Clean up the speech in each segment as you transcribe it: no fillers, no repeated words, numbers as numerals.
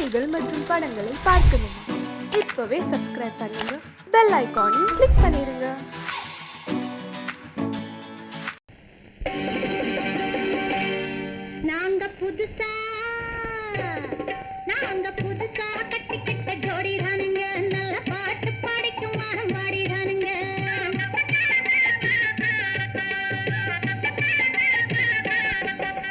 செய்திகள் மற்றும் படங்களை பார்க்கணுமா? இப்பவே சப்ஸ்கிரைப் பண்ணுங்க, பெல் ஐகானையும் கிளிக் பண்ணிருங்க. நாங்க புதுசா கட்டிக்கிட்ட ஜோடி தானுங்க, நல்ல பாட்டு பாடிக்கும் வாரம் பாடி தானுங்க.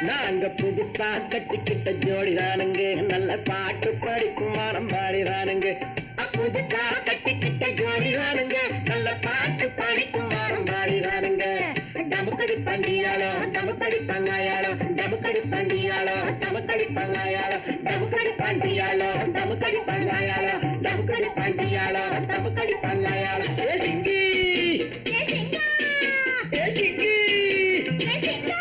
நாங்க புதுசா கட்டிக்கிட்ட ஜோடி தானுங்க, நல்ல பாட்டு பாடிக்கும் வாரம் பாடி தானுங்க. புதுசா கட்டிக்கிட்ட ஜோடி தானுங்க, நல்ல பாட்டு பாடிக்கும் வாரம் பாடி தானுங்க. டமுக்கடி பண்டியாளோ டமுக்கடி பங்காயாளோ, டமுக்கடி பண்டியாளோ டமுக்கடி பங்காயாளோ, டமுக்கடி பண்டியாளோ டமுக்கடி பங்காயாளோ, டமுக்கடி பண்டியாளோ டமுக்கடி பங்காயாளோ. ஏ சிங்கி ஏ சிங்கா ஏ சிங்கி ஏ சிங்கா.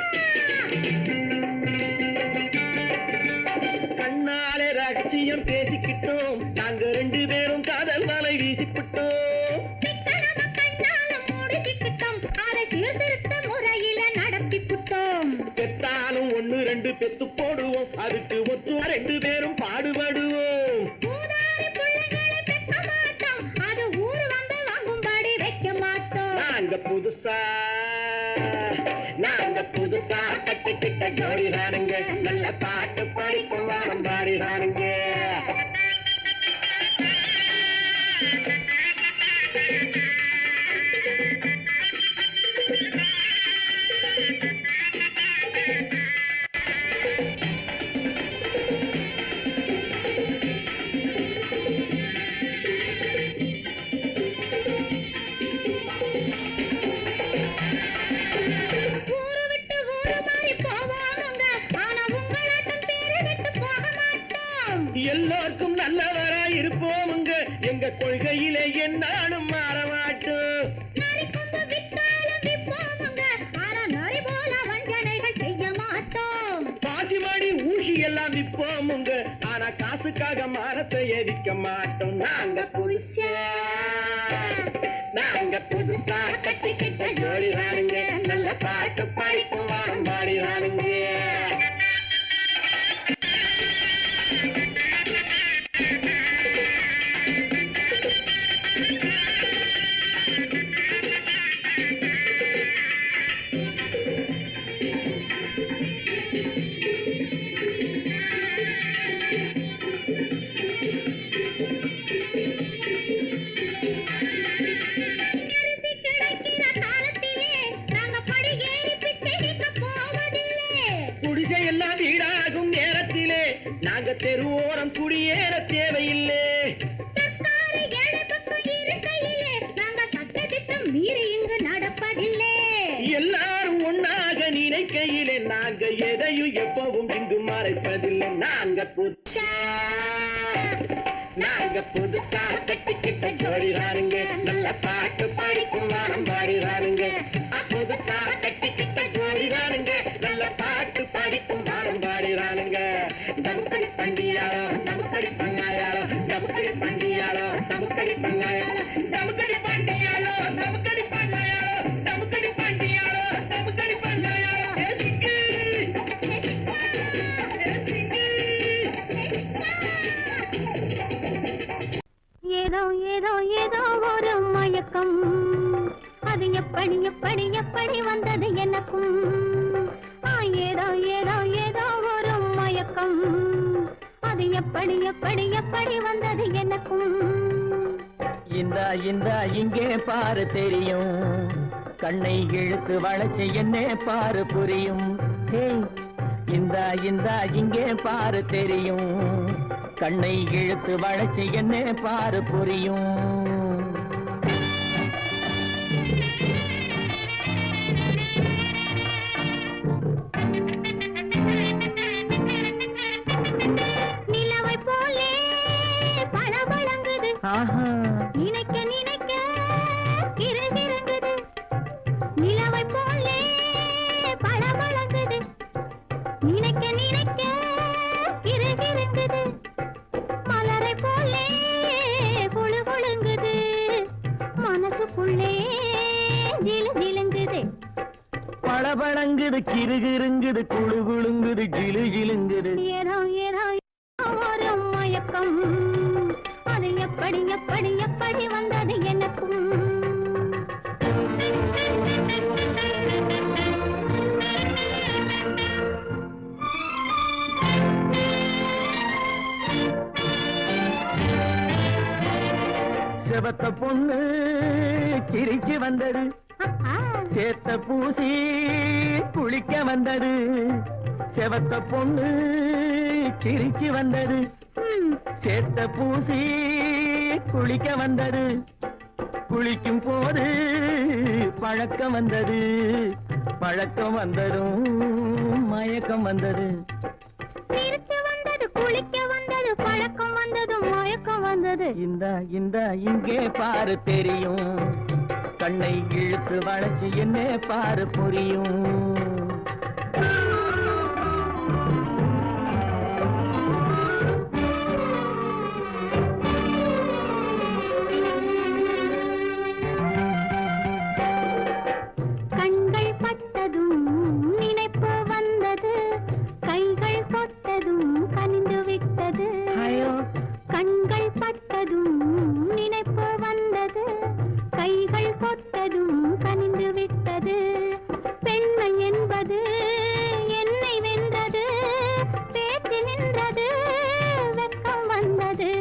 கண்ணாலே ரகசியம் பேசிக்கிட்டோம், நாங்க ரெண்டு பேரும் காதல் வலை வீசிக்கிட்டோம். சீர்திருத்த முறையில நடத்தி புட்டோம். பெத்தாலும் ஒண்ணு ரெண்டு பெத்து போடுவோம், அதுக்கு ஒத்துவ ரெண்டு பேரும் பாடுபடுவோம். ஊதாரி பிள்ளைகளை பெக்க மாட்டோம், அது ஊரு வந்து வாங்கும்படி வைக்க மாட்டோம். நாங்க புதுசா கட்டிக்கிட்ட ஜோடி தானுங்க, நல்ல பாட்டு படிக்கும் வாரம் பாடி தானுங்க. எல்லாருக்கும் நல்லவரா இருப்போமுங்க, எங்க கொள்கையிலே என்னாலும் மாற மாட்டோம். பாசிமாடி ஊசி எல்லாம் விற்போமுங்க, ஆனா காசுக்காக மரத்தை எரிக்க மாட்டோம். நாங்க புதுசா கட்டிக்கிட்ட ஜோடி தானுங்க, நல்ல பாட்டு பாடிக்கும் வாரம் பாடி தானுங்க. குடிசையெல்லாம் வீடாகும் நேரத்திலே நாங்க தெருவோரம் குடியேற தேவையில்லை. எல்லாரும் ஒன்னாக நினைக்கையிலே நாங்க எதையும் எப்பவும் இங்கு மறைப்பதில்லை. நாங்க புதுசா கட்டிக்கிட்ட ஜோடி தானுங்க, நல்ல பாட்டு பாடிக்கும் வாரம் பாடி தானுங்க. புதுசா கட்டிக்கிட்ட ஜோடி தானுங்க, நல்ல பாட்டு பாடிக்கும் வாரம் பாடி தானுங்க. டமுக்கடி பண்டியாளோ டமுக்கடி பங்காயாளோ, டமுக்கடி பண்டியாளோ டமுக்கடி பங்காயாளோ, டமுக்கடி பண்டியாளோ டமுக்கடி பங்காயாளோ, டமுக்கடி பண்டியாளோ டமுக்கடி பங்காயாளோ. ஏதோ ஏதோ ஏதோ ஒரு மயக்கம், அது எப்படி எப்படி எப்படி வந்தது எனக்கும். ஏதோ ஏதோ ஏதோ ஒரு மயக்கம், அது எப்படி எப்படி எப்படி வந்தது எனக்கும். இந்தா இங்கே பாரு தெரியும், கண்ணை இழுத்து வளைச்சு என்ன பாரு புரியும். இந்தா இங்கே பாரு தெரியும், கண்ணை இழுத்து வளைச்சு என்ன பாரு புரியும். நிலவை போலே பளபளங்குது, நினைக்க நினைக்க கிறுகிறுங்குது. நிலவை போலே பளபளங்குது, நினைக்க நினைக்க கிறுகிறுங்குது. மலரை போலே குழு குழுங்குது, மனசுக்குள்ளே ஜிலு ஜிலுங்குது. பளபளங்குது கிறுகிறுங்குது குழு குழுங்குது ஜிலு ஜிலுங்குது. ஏதோ ஏதோ ஒரு மயக்கம், மயக்கம் அது எப்படி எப்படி எப்படி வந்தது எனக்கும் செவத்த பொண்ணு சிரிச்சு வந்தது சேத்த பூசி குளிக்க வந்தது செவத்த பொண்ணு சிரிச்சு வந்தது சேத்த பூசி குளிக்க வந்தது குளிக்கும் போது பழக்கம் வந்தது பழக்கம் வந்ததும் மயக்கம் வந்தது சிரிச்சு வந்தது குளிக்க வந்தது பழக்கம் வந்தது மயக்கம் வந்தது இந்த இங்கே பாரு தெரியும் கண்ணை இழுத்து வளைச்சு என்ன பாரு புரியும் கண்கள் பட்டதும் நினைப்பு வந்தது கைகள் தொட்டதும் கனிந்து விட்டது கண்கள் பட்டதும் நினைப்பு வந்தது கைகள் தொட்டதும் கனிந்து விட்டது பெண்மை என்பது என்னை வென்றது பேச்சு நின்றது வெட்கம் வந்தது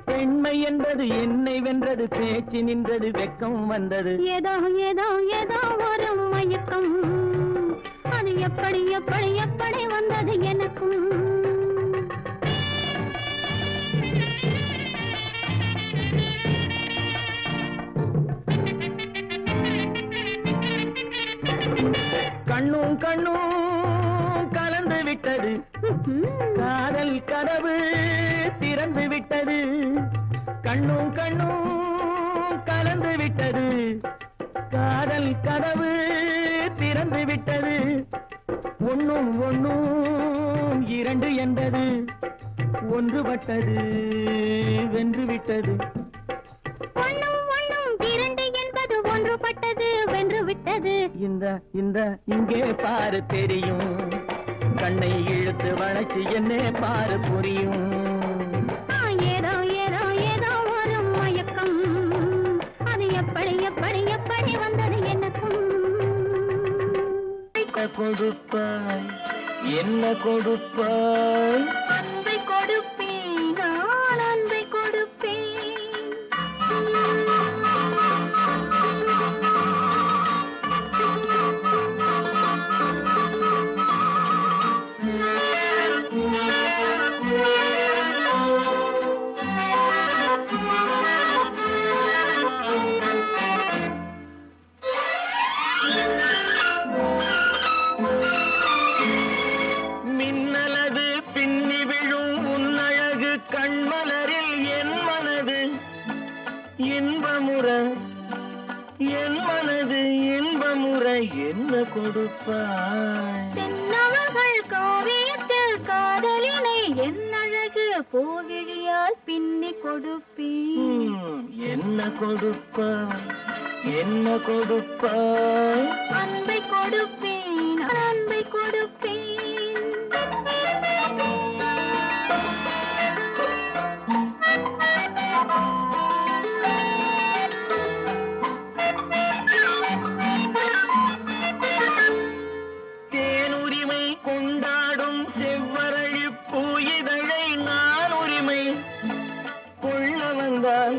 பெண்மை என்பது என்னை வென்றது பேச்சு நின்றது வெட்கம் வந்தது ஏதோ ஏதோ ஏதோ ஒரு மயக்கம் அது எப்படி எப்படி எப்படி வந்தது எனக்கும் கண்ணும் கண்ணும் கலந்து விட்டது காதல் கதவு திறந்து விட்டது கண்ணும் கண்ணும் கலந்து விட்டது காதல் கதவு திறந்து விட்டது ஒண்ணும் ஒண்ணும் இரண்டு என்பது ஒன்றுபட்டது வென்று விட்டது ஒண்ணும் ஒண்ணும் இரண்டு என்பது ஒன்றுபட்டது வென்று விட்டது இந்த இங்கே பாரு தெரியும் கண்ணை இழுத்து வளைச்சு என்ன பாரு புரியும் ஏதோ ஏதோ ஏதோ ஒரு மயக்கம் அது எப்படி எப்படி எப்படி வந்தது எனக்கும் கொடுப்பாய் என்ன கொடுப்பாய் அன்பை கொடுப்பேன் நான் அன்பை கொடுப்பேன் மின்னலது பின்னி விழும் உன்னழகு கண்மலரில் என் மனது இன்பமுற என் மனது இன்பமுற என்ன கொடுப்பாய் தென்னவர்கள் காவியத்தில் காதலினை என் அழகு பூவிழியால் பின்னி கொடுப்பேன் என்ன கொடுப்பாய் என்ன கொடுப்பாய் அன்பை கொடுப்பேன் அன்பை கொடுப்பேன் தேனுரிமை கொண்டாடும் செவ்வரழி பூயிதழை நான் உரிமை கொள்ள வந்தால்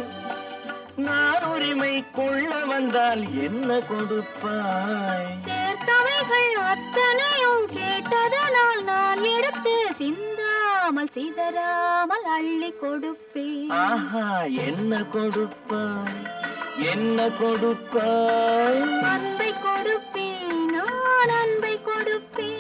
நான் உரிமை கொள்ள வந்தால் என்ன கொடுப்பாய் சேர்த்தவைகள் அத்தனையும் கேட்டதனால் நான் எடுத்து சிந்தாமல் சிதறாமல் அள்ளி கொடுப்பேன் ஆஹா என்ன கொடுப்பாய் என்ன கொடுப்பாய் அன்பை கொடுப்பேன் நான் அன்பை கொடுப்பேன்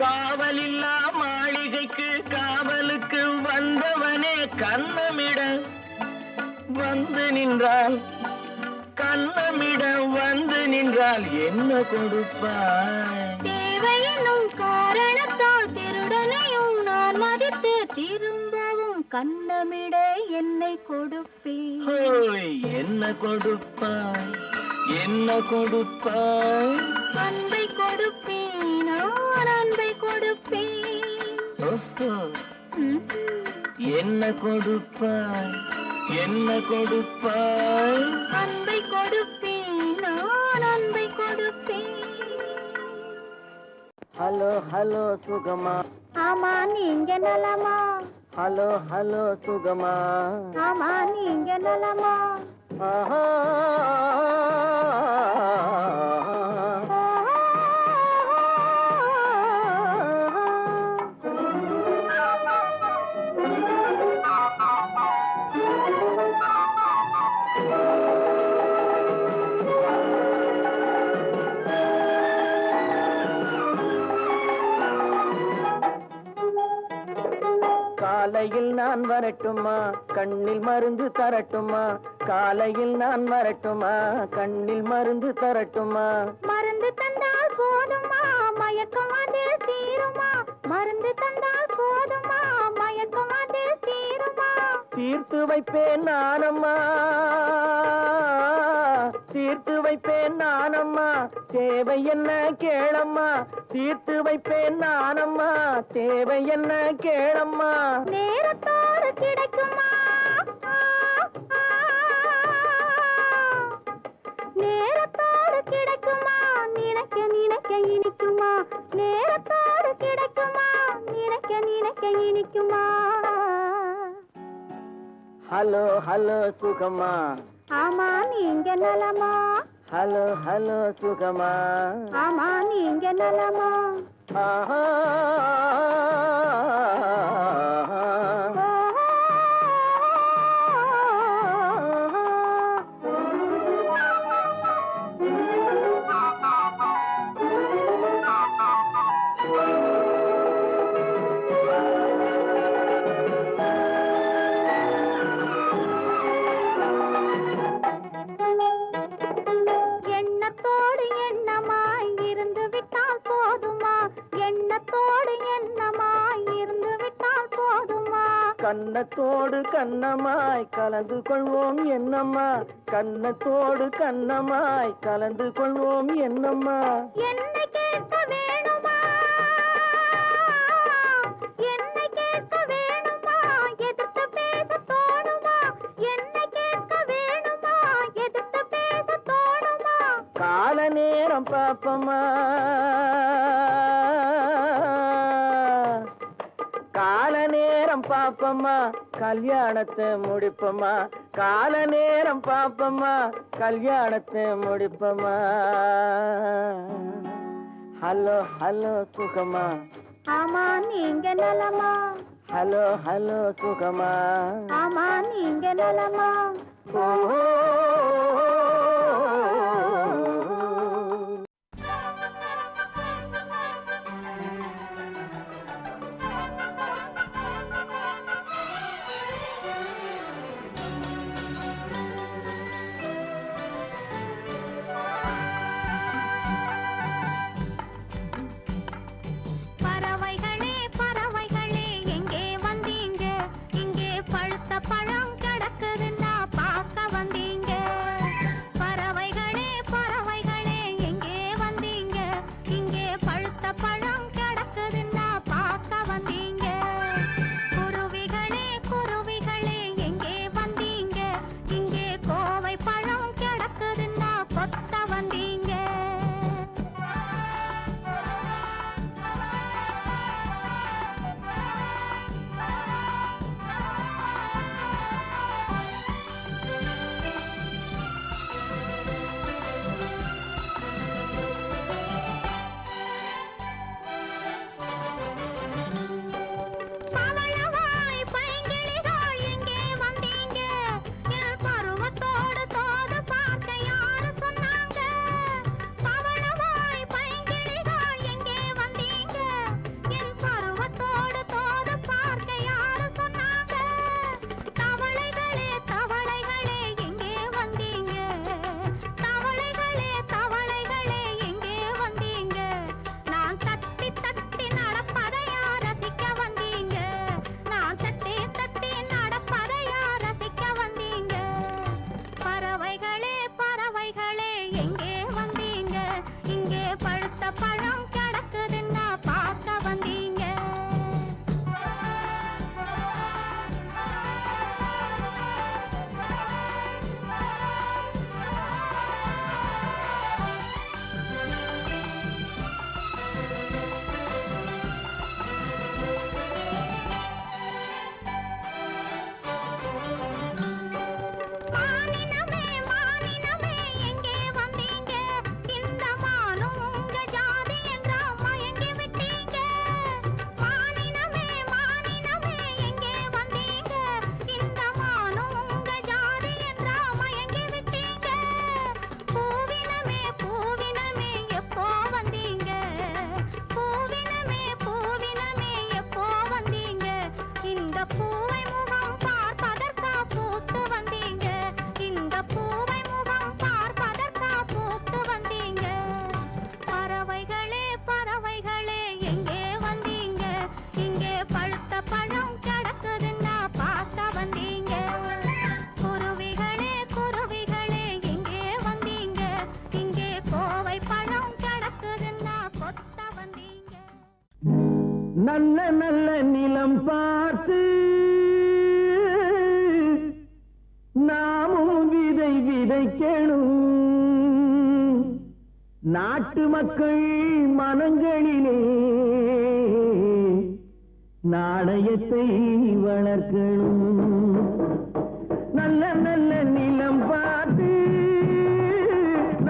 காவலில்லா மாளிகைக்கு காவலுக்கு வந்தவனே கன்னமிட வந்து நின்றால் கன்னமிட வந்து நின்றால் என்ன கொடுப்பாய்? தேவையெனும் காரணத்தால் திருடனையும் நான் மதித்து திரும்பவும் கண்ணமிட என்னை கொடுப்பேன். ஹோய், என்ன கொடுப்பாய்? என்ன கொடுப்பாய்? அன்பை கொடுப்பேன், நான் அன்பை கொடுப்பேன். ஓஹோ, என்ன கொடுப்பாய்? என்ன கொடுப்பாய்? அன்பை கொடுப்பேன், நான் அன்பை கொடுப்பேன். ஹலோ ஹலோ சுகமா, ஆமா நீங்க நலமா? ஹலோ ஹலோ சுகமா, ஆமா நீங்க நலமா? ஆஹா. காலையில் நான் வரட்டுமா, கண்ணில் மருந்து தரட்டுமா? காலையில் நான் வரட்டுமா, கண்ணில் மருந்து தரட்டுமா? மருந்து தந்தால் போதுமா, மயக்கம் அதில் தீருமா? மருந்து தந்தால் போதுமா, மயக்கம் அதில் தீருமா? தீர்த்து வைப்பேன் நானம்மா, தீர்த்து வைப்பேன் நானம்மா, தேவை என்ன கேளம்மா? தீர்த்து வைப்பேன் நானம்மா, தேவை என்ன கேளம்மா? நேரத்தோடு கிடைக்குமா? நேரத்தோடு கிடைக்குமா? நினைக்க நினைக்க இனிக்குமா? நேரத்தோடு கிடைக்குமா? நினைக்க நினைக்க இனிக்குமா? ஹலோ ஹலோ சுகமா, ஆமா நீங்க நலமா? ஹலோ ஹலோ சுகமா, ஆமா நீங்க நலமா? ஆஹா. எண்ணத்தோடு எண்ணமாய் இருந்து விட்டால் போதுமா? எண்ணத்தோடு எண்ணமாய் இருந்து விட்டால் போதுமா? கண்ணத்தோடு கண்ணமாய் கலந்து கொள்வோம் என்னம்மா? கண்ணத்தோடு கண்ணமாய் கலந்து கொள்வோம் என்னம்மா? என்னை கேட்க வேணுமா? என்னை கேட்க வேணுமா? எதிர்த்து பேச தோணுமா? என்னை கேட்க வேணுமா? எதிர்த்து பேச தோணுமா? கால நேரம் பாப்பமா, கால நேரம் பாப்பமா, கல்யாணத்தை முடிப்பமா? கால நேரம் பாப்பமா, கல்யாணத்தை முடிப்பமா? ஹலோ ஹலோ சுகமா, ஆமா நீங்க நலமா? ஹலோ ஹலோ சுகமா, ஆமா நீங்க நலமா? ஓ. பறவைகளே பறவைகளே எங்கே வந்தீங்க? இங்கே பழுத்த பழம் கிடக்குதுன்னா பார்க்க வந்தீங்க. பறவைகளே பறவைகளே எங்கே வந்தீங்க? இங்கே பழுத்த பழம் கிடக்குதுன்னா பார்க்க வந்தீங்க. குருவிகளே குருவிகளே எங்கே வந்தீங்க? இங்கே கோவை பழம் கிடக்குதுன்னா கொத்த வந்தீங்க. பவளவாய் பைங்கிளிகள் எங்கே வந்தீங்க? என் பருவத்தோடு தோது பார்க்க யாரு சொன்னாங்க? நல்ல நல்ல நிலம் பார்த்து நாமும் விதை விதைக்கணும். நாட்டு மக்கள் மனங்களிலே நாணயத்தை வளர்க்கணும். நல்ல நல்ல நிலம் பார்த்து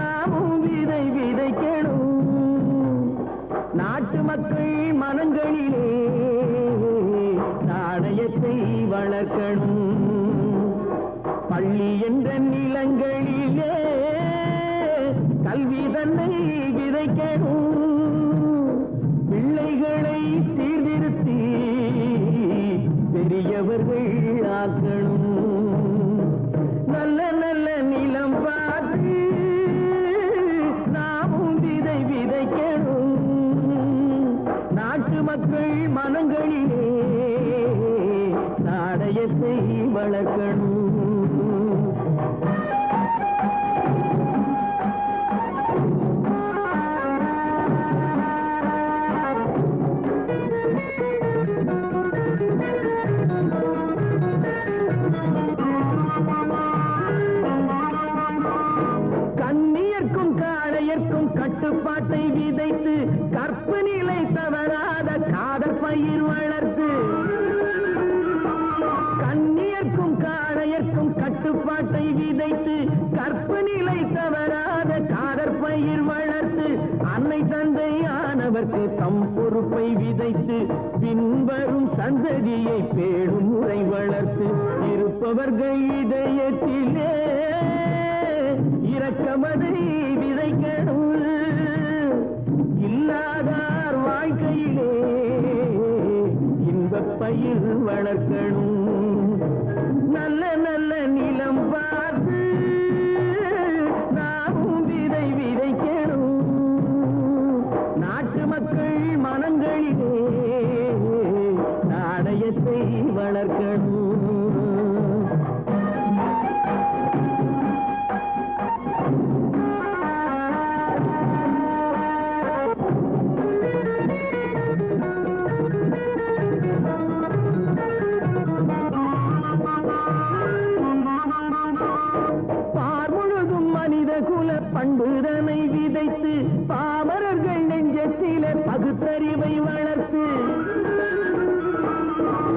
நாமும் விதை விதைக்கணும். நாட்டு மக்கள் மனங்களிலே நாணயத்தை வளர்க்கணும். பள்ளி என்ற நிலங்களிலே கல்வி தன்னை விதைக்கணும். பிள்ளைகளை சீர்திருத்தி பெரியவர்கள் ஆக்கணும். நல்ல நல்ல நிலம் பார்த்து நாமும் விதை விதைக்கணும். நாட்டு மக்கள் மனங்களிலே நாணயத்தை வளர்க்கணும். கட்டுப்பாட்டை விதைத்து கற்பு நிலை தவறாத காதல் பயிர் வளர்த்து கண்ணியர்க்கும் காளையர்க்கும் கட்டுப்பாட்டை விதைத்து கற்பு நிலை தவறாத காதல் பயிர் வளர்த்து அன்னை தந்தையானவர்க்கு தம் பொறுப்பை விதைத்து பின்வரும் சந்ததியை பேடும் முறை வளர்த்து இருப்பவர்கள் இதயத்திலே இரக்கமதை விதைக்கணும். இல்லாதார் வாழ்க்கையிலே இன்பப் பயிர் வளர்க்கணும். நல்ல நல்ல நிலம் பார்த்து நாமும் விதை விதைக்கணும். நாட்டு மக்கள் மனங்களிலே நாணயத்தை வளர்க்கணும். பண்புதனை விதைத்து பாமரர்கள் நெஞ்சத்திலே பகுத்தறிவை வளர்த்து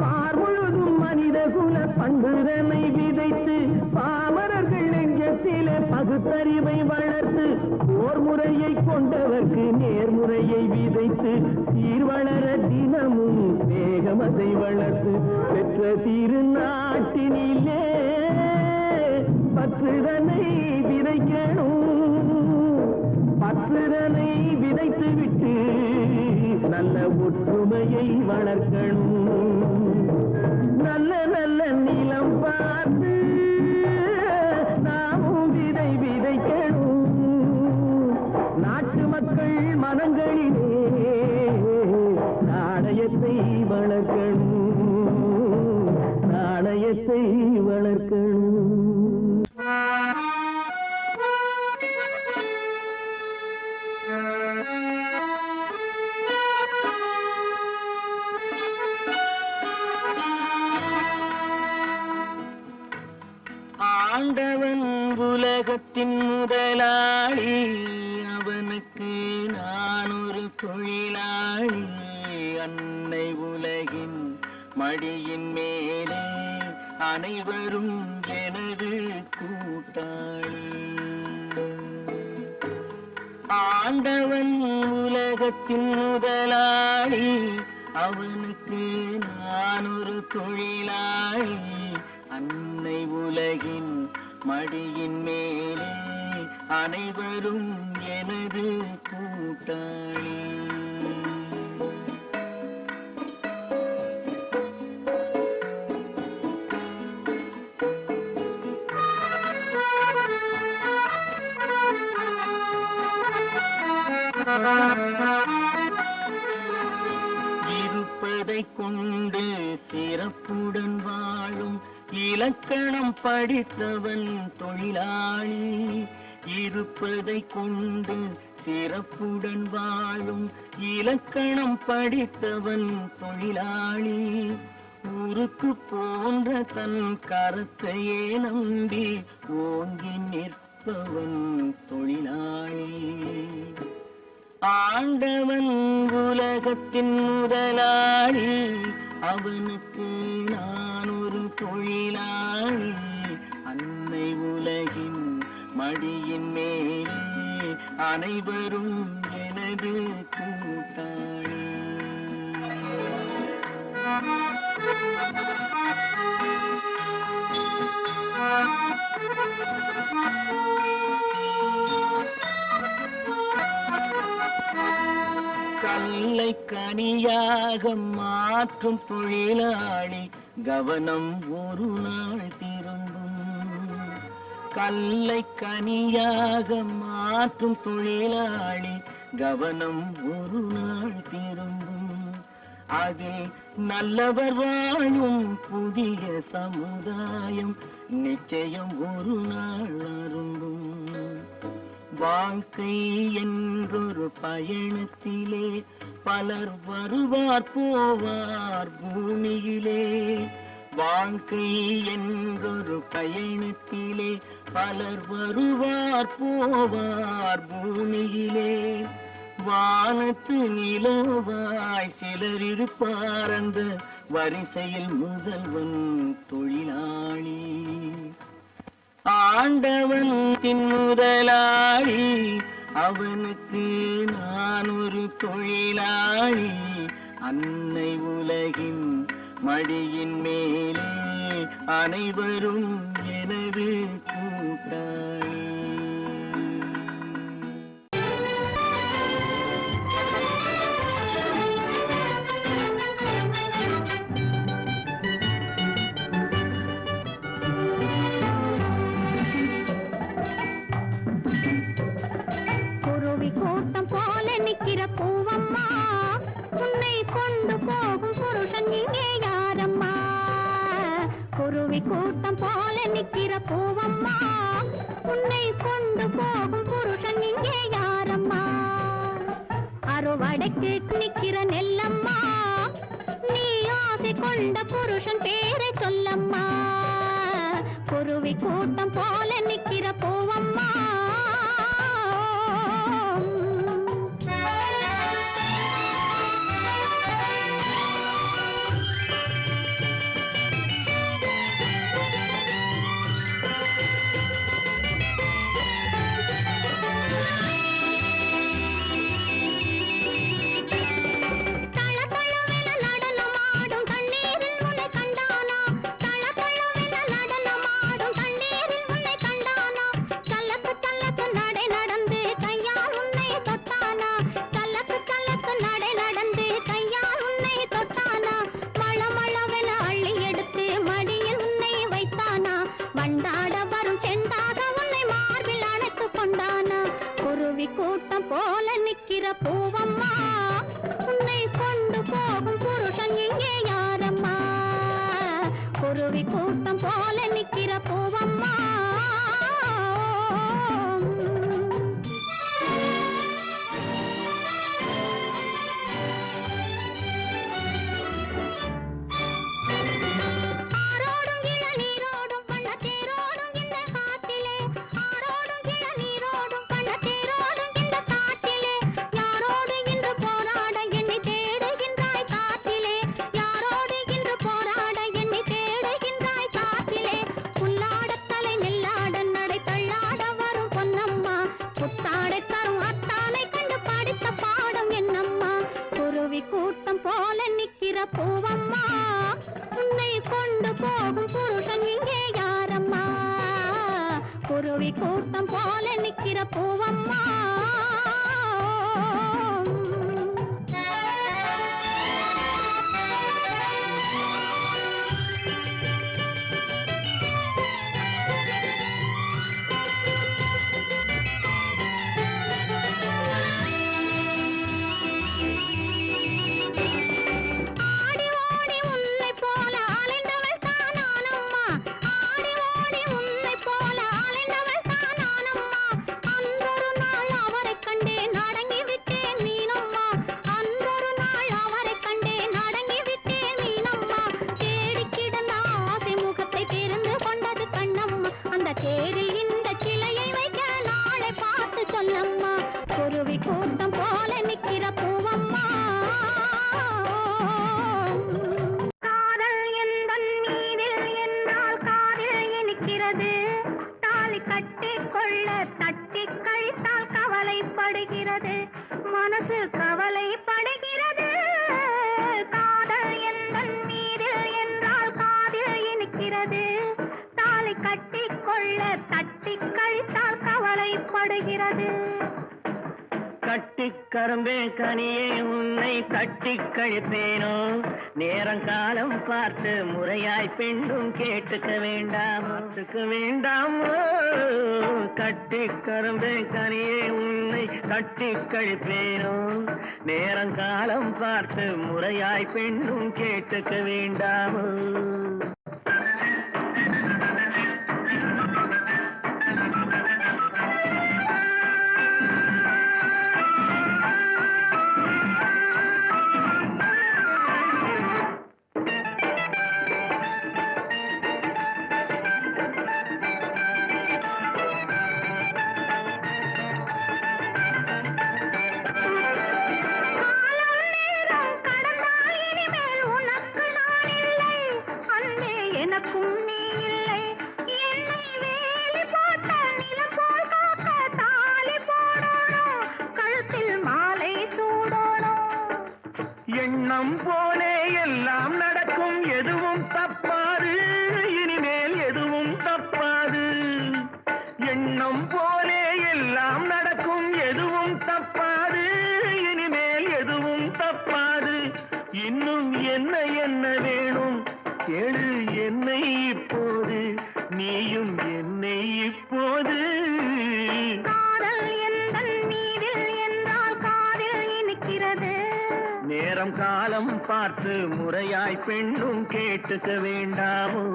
பார்முழுதும் மனித குல பண்புதனை விதைத்து பாமரர்கள் நெஞ்சத்திலே பகுத்தறிவை வளர்த்து ஓர் முறையை கொண்டவர்க்கு நேர்முறையை விதைத்து சீர் வளர தினமும் வேகமதை வளர்த்து பெற்ற திருநாட்டினிலே பற்றுதனை விதைக்கணும். பற்றுதனை விதைத்து விட்டு நல்ல ஒற்றுமையை வளர்க்கணும். நல்ல நல்ல நிலம் பார்த்து நாமும் விதை விதைக்கணும். நாட்டு மக்கள் மனங்களிலே நாணயத்தை வளர்க்கணும். நாணயத்தை வளர்க்கணும். ஆண்டவன் உலகத்தின் முதலாளி, அவனுக்கு நான் ஒரு தொழிலாளி. அன்னை உலகின் மடியின் மேலே அனைவரும் எனது கூட்டாளி. ஆண்டவன் உலகத்தின் முதலாளி, அவனுக்கு நான் ஒரு தொழிலாளி. அன்னை உலகின் மடியின் மேலே அனைவரும் எனது கூட்டாளி. இருப்பதை கொண்டு சிறப்புடன் வாழும் இலக்கணம் படித்தவன் தொழிலாளி. இருப்பதை கொண்டு சிறப்புடன் வாழும் இலக்கணம் படித்தவன் தொழிலாளி. ஊருக்கு போன்ற தன் கருத்தையே நம்பி ஓங்கி நிற்பவன் தொழிலாளி. ஆண்டவன் உலகத்தின் முதலாளி, அவனுக்கு நான் ஒரு தொழிலாளி. அன்னை உலகின் மடியின் மேலே அனைவரும் எனது கூட்டாளி. கல்லை கனியாக மாற்றும் தொழிலாளி, கவனம் ஒரு நாள் திரும்பும். கல்லை கனியாக மாற்றும் தொழிலாளி, கவனம் ஒரு நாள் திரும்பும். அதில் நல்லவர் வாழும் புதிய சமுதாயம் நிச்சயம் ஒரு நாள் அரும்பும். வாழ்க்கை என்றொரு பயணத்திலே பலர் வருவார் போவார் பூமியிலே. வாழ்க்கை என்றொரு பயணத்திலே பலர் வருவார் போவார் பூமியிலே. வானத்து நிலவாய் சிலர் இருப்பார் அந்த வரிசையில் முதல்வன் தொழிலாளி. ஆண்டவன் முதலாளி, அவனுக்கு நான் ஒரு தொழிலாளி. அன்னை உலகின் மடியின் மேலே அனைவரும் எனது கூட்டாளி. நிக்கிற பூவம்மா, உன்னை கொண்டு போகும் புருஷன் இங்கே யாரம்மா? குருவி கூட்டம் போல நிக்கிற பூவம்மா, உன்னை கொண்டு போகும் புருஷன் இங்கே யாரம்மா? அறுவடைக்கு நிக்கிற நெல்லம்மா, நீ ஆசை கொண்ட புருஷன் பேரை சொல்லம்மா. குருவி கூட்டம் போல நிக்கிற பூவம்மா. கூட்டம் போல நிக்கிற பூவம்மா, உன்னை கொண்டு போகும் புருஷன் இங்கே யாரம்மா? குருவி கூட்டம் போல நிக்கிற பூவம்மா. கூட்டம் போல நிக்கிற பூவம்மா, உன்னை கொண்டு போகும் புருஷன் இங்கே யாரம்மா? குருவி கூட்டம் போல நிக்கிற பூவம்மா. குருவி கூட்டம் போல நிக்கிற பூவம்மா. காதல் எந்தன் மீதில் என்றால் காதில் இனிக்கிறது. தாலி கட்டி கொள்ள தட்டி கழித்தால் கவலைப்படுகிறது. மனசு கவலைப்படுகிறது. காதல் எந்தன் மீதில் என்றால் காதில் இனிக்கிறது. தாலி கட்டி கொள்ள தட்டி கழித்தால் கவலைப்படுகிறது. கட்டிக் கரும்பே கனியே உன்னை தட்டிக் கழிப்பேனோ, நேரங்காலம் பார்த்து முறையாய் பெண்ணும் கேட்டுக்க வேண்டாமோ. கட்டிக் கரும்பே கனியே உன்னை தட்டிக் கழிப்பேனோ, நேரங்காலம் பார்த்து முறையாய் பெண்ணும் கேட்டுக்க வேண்டாமோ. எண்ணம் போலே எல்லாம் நடக்கும், எதுவும் தப்பாது, இனிமேல் எதுவும் தப்பாது. எண்ணம் போலே எல்லாம் நடக்கும், எதுவும் தப்பாது, இனிமேல் எதுவும் தப்பாது. இன்னும் என்ன என்ன வேணும் கேளு என்னை இப்போது, நீயும் என்னை இப்போது. நேரம் காலம் பார்த்து முறையாய் பெண்ணும் கேட்டுக்க வேண்டாமோ.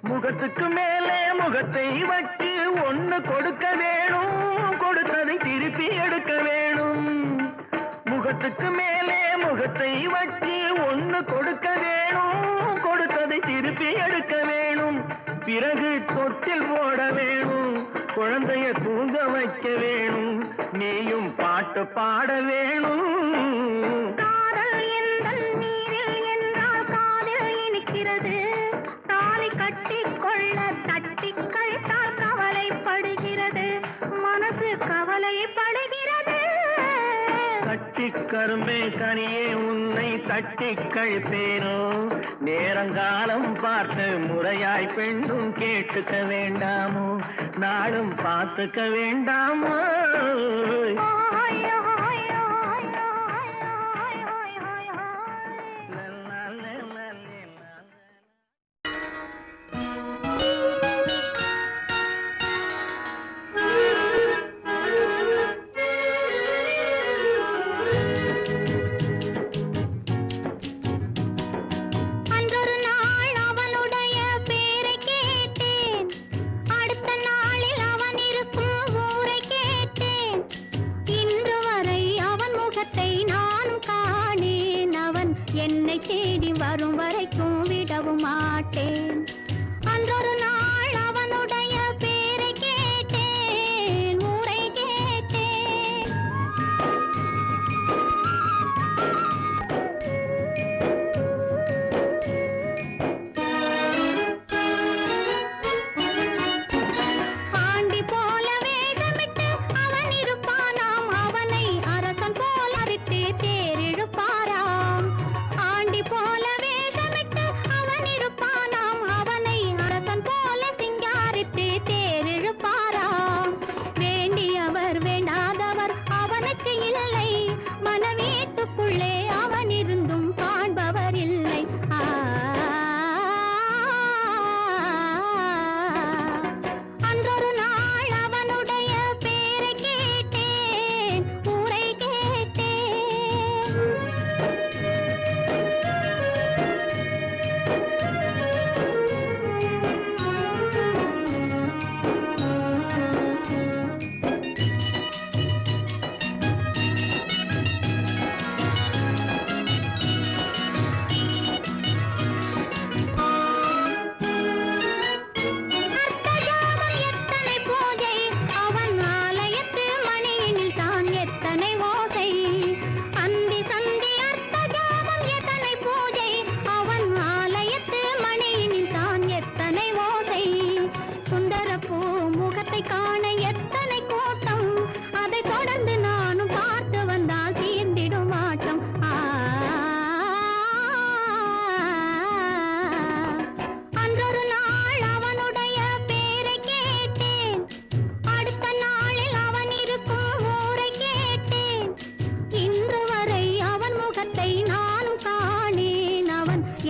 முகத்துக்கு மேலே முகத்தை வச்சு ஒண்ணு கொடுக்க வேணும், கொடுத்ததை திருப்பி எடுக்க வேணும். முகத்துக்கு மேலே முகத்தை வச்சு ஒண்ணு கொடுக்க வேணும், கொடுத்ததை திருப்பி எடுக்க வேணும். பிறகு தொட்டில் போட வேணும், குழந்தைய தூங்க வைக்க வேணும், நீயும் பாட்டு பாட வேணும். கரும்பே கனியே உன்னை தட்டிக் கழிப்பேனோ, நேரங்காலம் பார்த்து முறையாய் பெண்ணும் கேட்டுக்க வேண்டாமோ, நாளும் பார்த்துக்க வேண்டாமோ. தேடி வரும் வரைக்கும் விடவும் மாட்டேன். அன்றொரு நாள் அவனுடைய பேரை கேட்டேன், ஊரை கேட்டேன். ஆண்டி போல வேகமிட்டு அவன் இருப்பானாம், அவனை அரசன் போல விட்டு தேரிழுப்பாராம். ஆண்டி போல வேகமிட்டு அவன் இருப்பானாம்,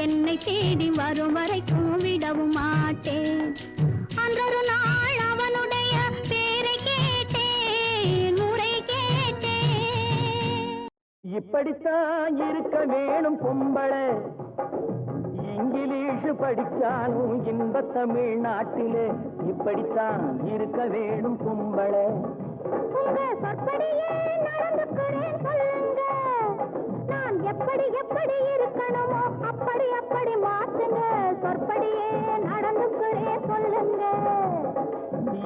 என்னை தேடி வரும் வரைக்கும் விடவும் மாட்டேன். அன்றொரு நாள் அவனுடைய பேரை கேட்டேன், முறை கேட்டேன். இப்படித்தான் இருக்க வேணும் பொம்பளை, இங்கிலீஷ் படிச்சாலும் இன்ப தமிழ்நாட்டிலே இப்படித்தான் இருக்க வேணும் பொம்பளை. உங்க சொற்படியே நடந்துக்கிறேன் சொல்லுங்க, நான் எப்படி எப்படி இருக்கணுமோ அப்படி அப்படி மாத்துங்க. சொற்படியே நடந்துக்கிறேன் சொல்லுங்க.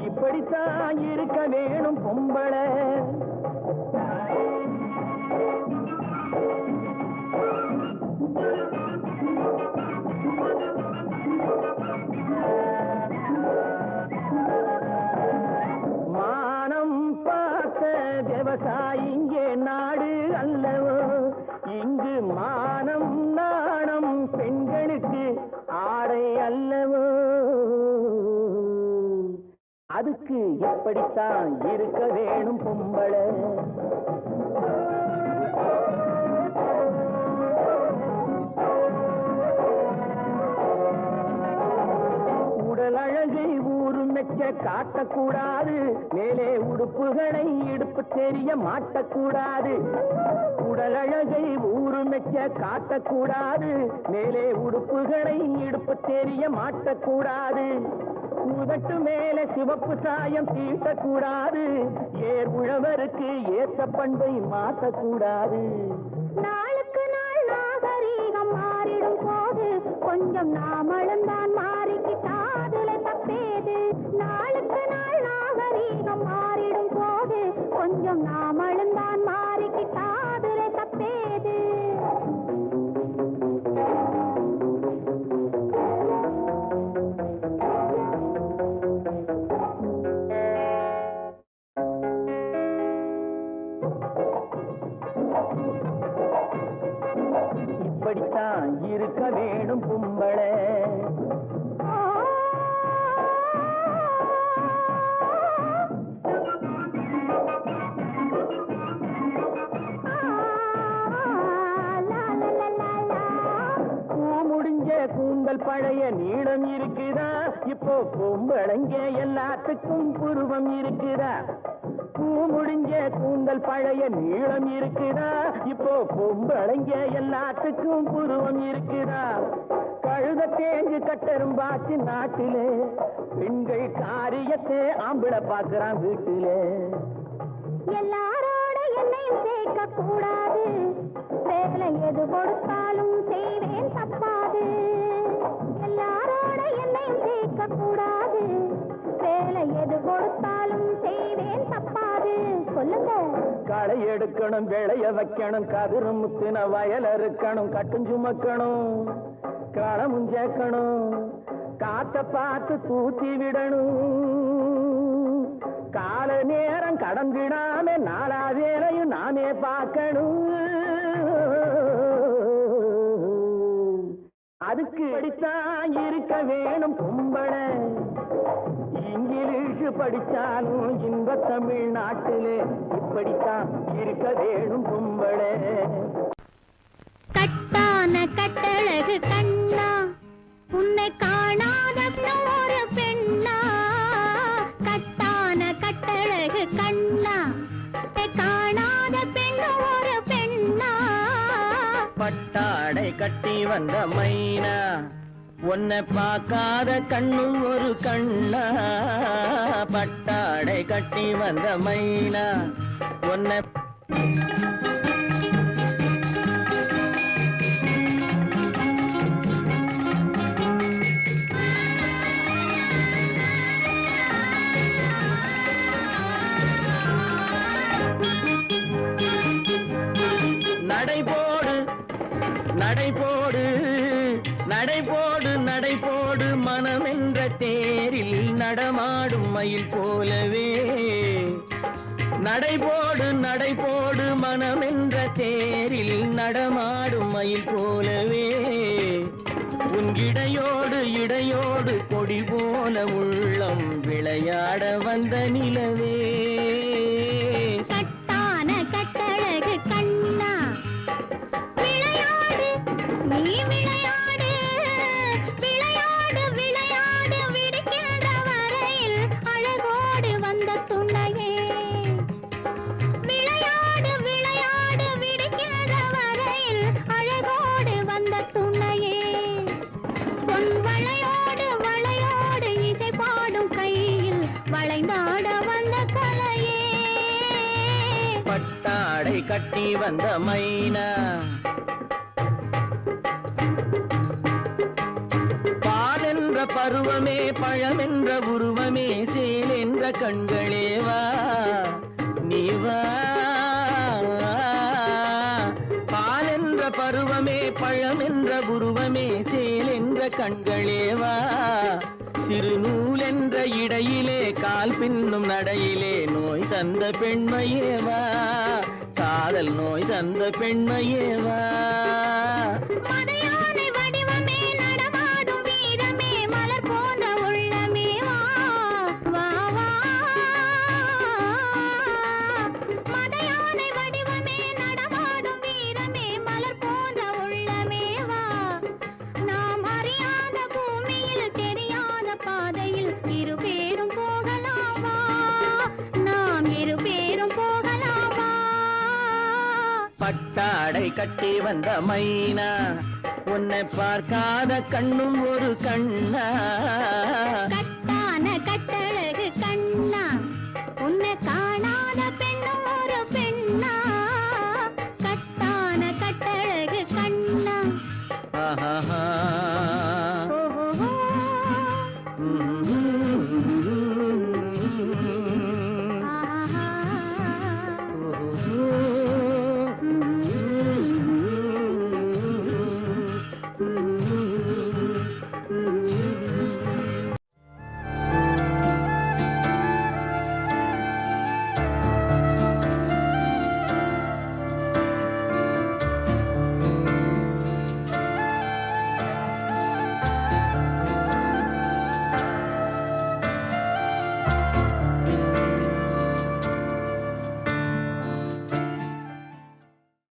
இப்படித்தான் இருக்க வேணும் பொம்பளை. மானம் பார்த்த விவசாயிங்கே நாடு அல்லவோ, இங்கு மானம் நாணம் பெண்களுக்கு ஆடை அல்லவோ. அதுக்கு எப்படித்தான் இருக்க வேணும் பொம்பளை. உடல் அழகை ஊரு மெச்ச காட்டக்கூடாது, மேலே உடுப்புகளை இடுப்பு தெரிய மாட்டக்கூடாது. உடல் அழகை ஊரு மெச்ச காட்டக்கூடாது, மேலே உடுப்புகளை இடுப்பு தெரிய மாட்டக்கூடாது. உதட்டு மேல சிவப்பு சாயம் தீட்டக்கூடாது, ஏர் உழவருக்கு ஏற்ற பண்பை மாற்றக்கூடாது. நாளுக்கு நாள் நாகரீகம் மாறிடும் போது கொஞ்சம் நாமளும் தான் மாறிக்கிட்டாதுல தப்பேது. நாளுக்கு நாள் நாகரீகம் மாறிடும் போது கொஞ்சம் நாமளும் தான் மாறிக்கிட்டாதுல தப்பேது. இப்படித்தான் இருக்க வேணும் பொம்பளை. கூந்தல் பழைய நீளம் இருக்குதா, இப்போ பொம்பளைங்க எல்லாத்துக்கும் புருவம் இருக்குதா. பூ முடிஞ்ச கூந்தல் பழைய நீளம் இருக்குதா, இப்போ பொம்பளைங்க எல்லாத்துக்கும் புருவம் இருக்குதா. கழுத தேஞ்சு கட்டரும்பாச்சு நாட்டிலே, பெண்கள் காரியத்தை ஆம்பளை பார்க்கிறான் வீட்டிலே. எல்லாரோட என்னையும் சேர்க்க கூடாது, வேலை எது கொடுத்தாலும் செய்வேன் தப்பாது. எல்லாரோட என்னையும் சேர்க்க கூடாது, வேலை எது கொடுத்தாலும் செய்வேன் தப்பாது. சொல்லுங்க. களை எடுக்கணும், விளைய வைக்கணும், கதிரு முத்தின வயல் இருக்கணும், கட்டும் சுமக்கணும், களமும் சேர்க்கணும், காத்த பார்த்து தூத்தி விடணும். கால நேரம் கடந்திடாம நாலா வேலையும் நாமே பார்க்கணும். அதுக்கு படித்தான் இருக்க வேணும் பொம்பளை, இங்கிலீஷ் படிச்சாலும் இன்ப தமிழ்நாட்டிலே இப்படித்தான் இருக்க வேணும் பொம்பளை. கட்டான கட்டழகு கண்ணா, உன்னை காணாத ஒரு பெண்ணா. கட்டான கட்டழகு கண்ணா, காணாத பெண் ஒரு பெண்ணா. பட்டாடை கட்டி வந்த மைனா, உன்னை பார்க்காத கண்ணும் ஒரு கண்ணா. பட்டாடை கட்டி வந்த மைனா, உன்னை நடைபோடு நடைபோடு நடைபோடு நடைபோடு மனமென்ற தேரில் நடமாடும் மயில் போலவே. நடைபோடு நடைபோடு மனமென்ற தேரில் நடமாடும் மயில் போலவே. உன் இடையோடு இடையோடு கொடி போல உள்ளம் விளையாட வந்த நிலவே. கட்டான கட்டழகு கண்ணா, விளையாடு நீ விளையாடு, கட்டி வந்த மைனா பால் என்ற பருவமே பழம் என்ற உருவமே சேல் என்ற கண்களே வா நீ வா பால் என்ற பருவமே பழம் என்ற உருவமே சேல் என்ற கண்களே வா சிறு நூல் என்ற இடையிலே கால் பின்னும் நடையிலே நோய் தந்த பெண்மையேவா காதல் நோய் தந்த பெண்மையேவா மதையானை வடிவமே நடமாடும் வீரமே மலர் போன்ற உள்ளமே வா வா வா மதையானை வடிவமே நடமாடும் வீரமே மலர் போன்ற உள்ளமே வா நாம் அறியாத பூமியில் தெரியாத பாதையில் இருபேரும் போகலாமா நாம் இருபேரும் போகலாமா பட்டாடை கட்டி வந்த மைனா உன்னை பார்க்காத கண்ணும் ஒரு கண்ணா கட்டான கட்டழகு கண்ணா உன்னை காணாத பெண்ணும் ஒரு பெண்ணா கட்டான கட்டழகு கண்ணா ஆஹா